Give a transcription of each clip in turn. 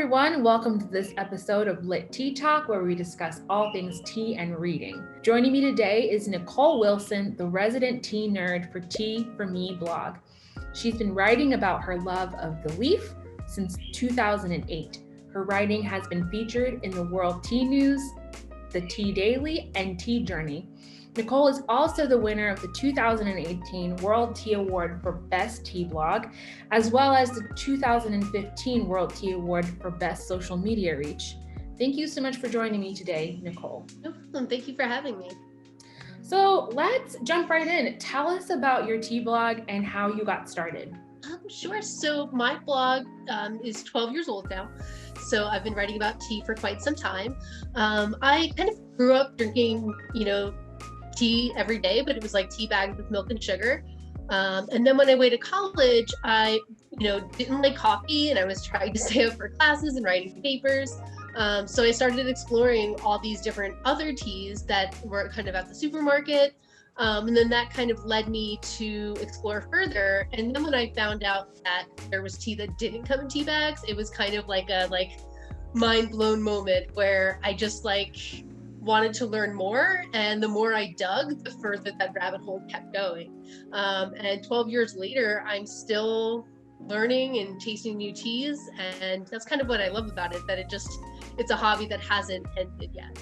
everyone. Welcome to this episode of Lit Tea Talk, where we discuss all things tea and reading. Joining me today is Nicole Wilson, the resident tea nerd for Tea for Me blog. She's been writing about her love of the leaf since 2008. Her writing has been featured in the World Tea News, the Tea Daily, and Tea Journey. Nicole is also the winner of the 2018 World Tea Award for Best Tea Blog, as well as the 2015 World Tea Award for Best Social Media Reach. Thank you so much for joining me today, Nicole. No problem. Thank you for having me. So let's jump right in. Tell us about your tea blog and how you got started. Sure. So my blog is 12 years old now. So I've been writing about tea for quite some time. I kind of grew up drinking, tea every day, but it was like tea bags with milk and sugar. And then when I went to college, I, didn't like coffee, and I was trying to stay up for classes and writing papers. So I started exploring all these different other teas that were kind of at the supermarket. And then that kind of led me to explore further. And then when I found out that there was tea that didn't come in tea bags, it was kind of like a mind blown moment where I just wanted to learn more, and the more I dug, the further that rabbit hole kept going. And 12 years later, I'm still learning and tasting new teas, and that's kind of what I love about it, that it's a hobby that hasn't ended yet.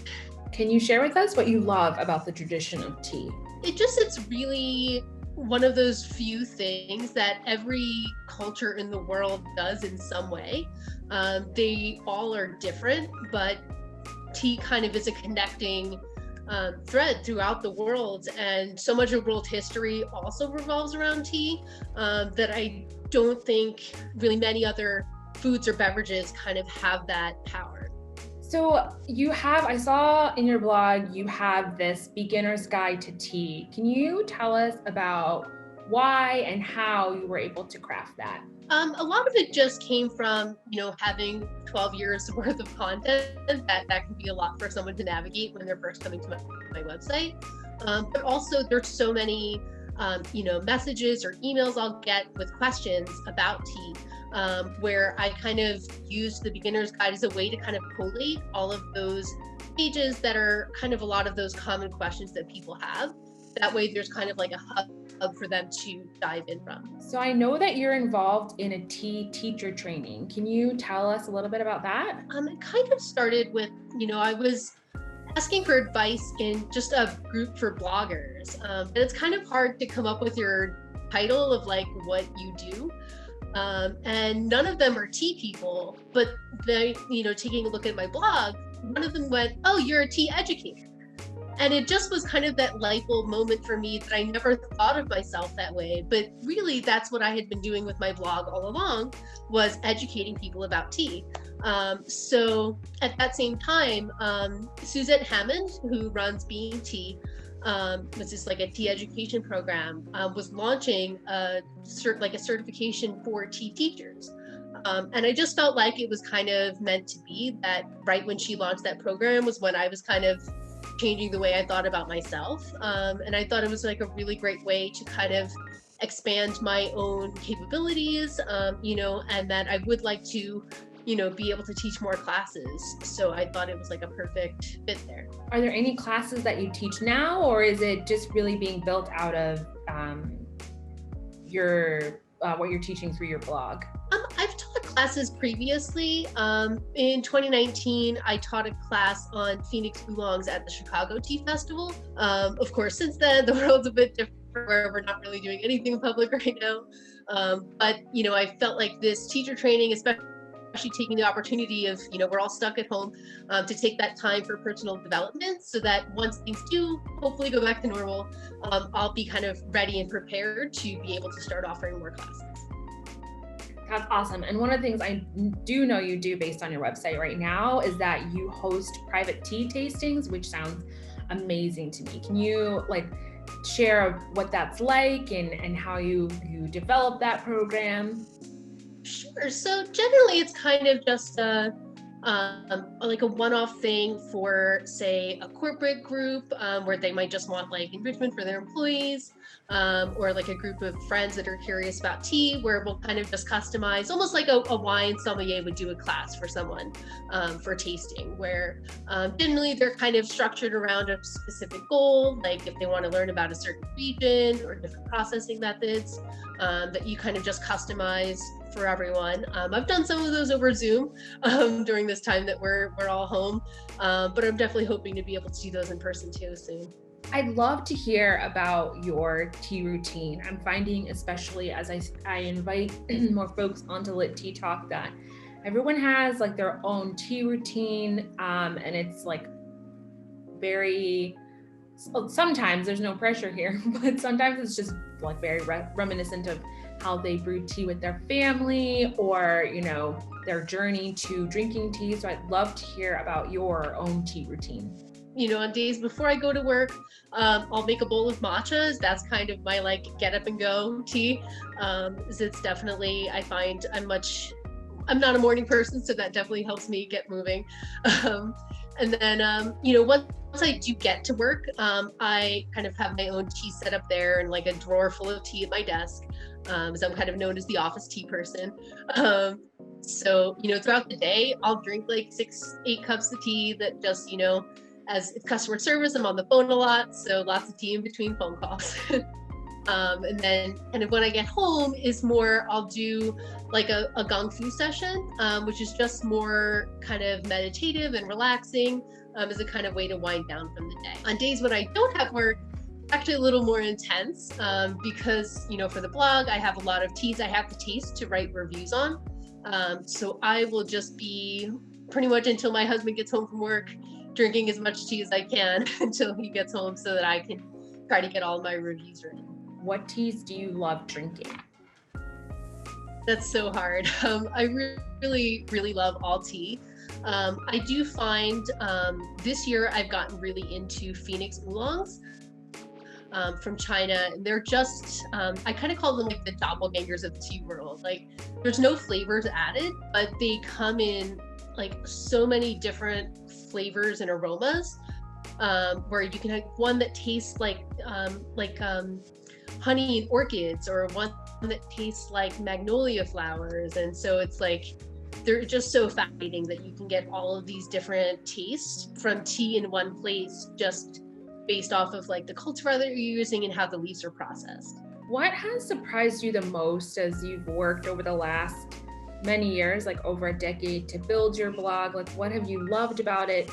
Can you share with us what you love about the tradition of tea? It's really one of those few things that every culture in the world does in some way. They all are different, but tea kind of is a connecting thread throughout the world, and so much of world history also revolves around tea that I don't think really many other foods or beverages kind of have that power. So I saw in your blog, you have this beginner's guide to tea. Can you tell us about why and how you were able to craft that? A lot of it just came from, having 12 years worth of content. That can be a lot for someone to navigate when they're first coming to my website. But also there's so many, messages or emails I'll get with questions about tea, where I kind of use the beginner's guide as a way to kind of collate all of those pages that are kind of a lot of those common questions that people have. That way there's kind of like a hub for them to dive in from. So I know that you're involved in a tea teacher training. Can you tell us a little bit about that? It kind of started with, I was asking for advice in just a group for bloggers. And it's kind of hard to come up with your title of what you do. And none of them are tea people, but they, taking a look at my blog, one of them went, "Oh, you're a tea educator." And it just was kind of that light bulb moment for me that I never thought of myself that way. But really, that's what I had been doing with my blog all along, was educating people about tea. So at that same time, Suzette Hammond, who runs Being Tea, which is like a tea education program, was launching a certification for tea teachers. And I just felt like it was kind of meant to be that right when she launched that program was when I was kind of changing the way I thought about myself. And I thought it was a really great way to kind of expand my own capabilities, and that I would like to, be able to teach more classes. So I thought it was a perfect fit there. Are there any classes that you teach now, or is it just really being built out of what you're teaching through your blog? I've taught classes previously. In 2019, I taught a class on Phoenix Oolongs at the Chicago Tea Festival. Of course, since then, the world's a bit different, where we're not really doing anything in public right now. But, I felt like this teacher training, especially taking the opportunity of, we're all stuck at home, to take that time for personal development, so that once things do hopefully go back to normal, I'll be kind of ready and prepared to be able to start offering more classes. That's awesome. And one of the things I do know you do based on your website right now is that you host private tea tastings, which sounds amazing to me. Can you share what that's like and how you develop that program? Sure. So generally it's kind of just a one-off thing for, say, a corporate group, where they might just want enrichment for their employees. or like a group of friends that are curious about tea, where we'll kind of just customize, almost like a wine sommelier would do a class for someone for tasting, where generally they're kind of structured around a specific goal, like if they want to learn about a certain region or different processing methods, that you kind of just customize for everyone. I've done some of those over Zoom during this time that we're all home, but I'm definitely hoping to be able to do those in person too soon. I'd love to hear about your tea routine. I'm finding, especially as I invite more folks onto Lit Tea Talk, that everyone has like their own tea routine, and it's like very, sometimes there's no pressure here, but sometimes it's just like very reminiscent of how they brew tea with their family, or, you know, their journey to drinking tea. So I'd love to hear about your own tea routine. You know, on days before I go to work, I'll make a bowl of matchas. That's kind of my like get up and go tea. It's definitely, I find I'm not a morning person, so that definitely helps me get moving. And then, you know, once I do get to work, I kind of have my own tea set up there and like a drawer full of tea at my desk. So I'm kind of known as the office tea person. So, you know, throughout the day, I'll drink like 6-8 cups of tea that just, you know, as customer service, I'm on the phone a lot, so lots of tea in between phone calls. And then kind of when I get home is more, I'll do like a Gong Fu session, which is just more kind of meditative and relaxing, as a kind of way to wind down from the day. On days when I don't have work, actually a little more intense, because, you know, for the blog, I have a lot of teas I have to taste to write reviews on. So I will just be pretty much until my husband gets home from work, drinking as much tea as I can until he gets home, so that I can try to get all my reviews written. What teas do you love drinking? That's so hard. I really, really love all tea. I do find this year I've gotten really into Phoenix oolongs from China, and they're just, I kind of call them like the doppelgangers of the tea world. Like, there's no flavors added, but they come in like so many different flavors and aromas, where you can have one that tastes like honey and orchids, or one that tastes like magnolia flowers. And so it's like, they're just so fascinating that you can get all of these different tastes from tea in one place, just based off of like the cultivar that you're using and how the leaves are processed. What has surprised you the most as you've worked over the last many years, like over a decade, to build your blog? Like, what have you loved about it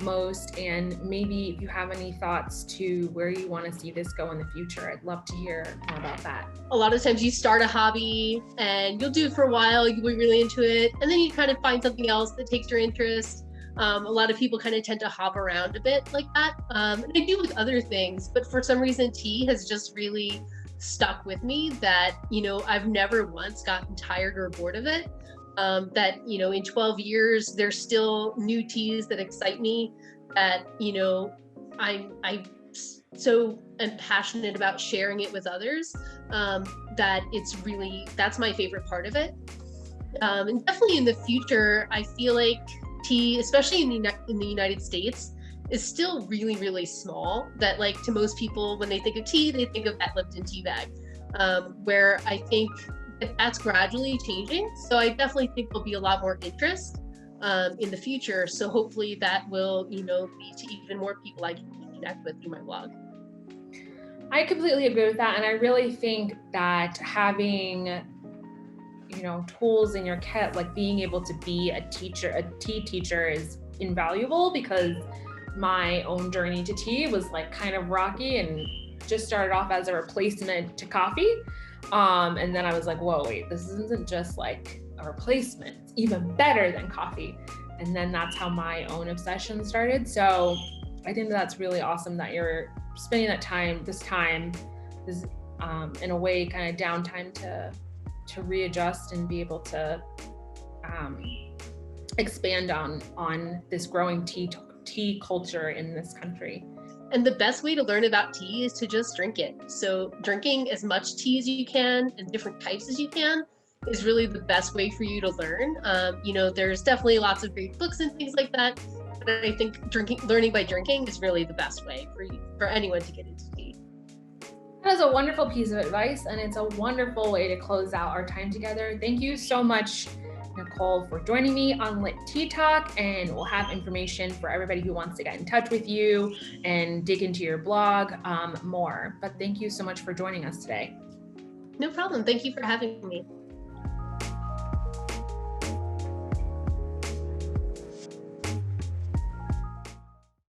most? And maybe if you have any thoughts to where you want to see this go in the future, I'd love to hear more about that. A lot of times you start a hobby and you'll do it for a while, you'll be really into it, and then you kind of find something else that takes your interest. A lot of people kind of tend to hop around a bit like that. And I do with other things, but for some reason, tea has just really stuck with me, that, you know, I've never once gotten tired or bored of it. That, you know, in 12 years, there's still new teas that excite me, that, you know, I so am passionate about sharing it with others, that it's really, that's my favorite part of it. And definitely in the future, I feel like tea, especially in the United States, is still really, really small. That, like, to most people, when they think of tea, they think of that Lipton tea bag, where I think that's gradually changing. So I definitely think there'll be a lot more interest in the future. So hopefully that will, you know, lead to even more people I can connect with through my blog. I completely agree with that. And I really think that having, you know, tools in your kit, like being able to be a teacher, a tea teacher, is invaluable, because my own journey to tea was like kind of rocky and just started off as a replacement to coffee. And then I was like, whoa, wait, this isn't just like a replacement, it's even better than coffee. And then that's how my own obsession started. So I think that's really awesome that you're spending that time, this in a way, kind of downtime to readjust and be able to expand on this growing tea culture in this country. And the best way to learn about tea is to just drink it. So drinking as much tea as you can and different types as you can is really the best way for you to learn. You know, there's definitely lots of great books and things like that, but I think learning by drinking is really the best way for anyone to get into tea. That is a wonderful piece of advice, and it's a wonderful way to close out our time together. Thank you so much, Nicole, for joining me on Lit Tea Talk, and we'll have information for everybody who wants to get in touch with you and dig into your blog more. But thank you so much for joining us today. No problem. Thank you for having me.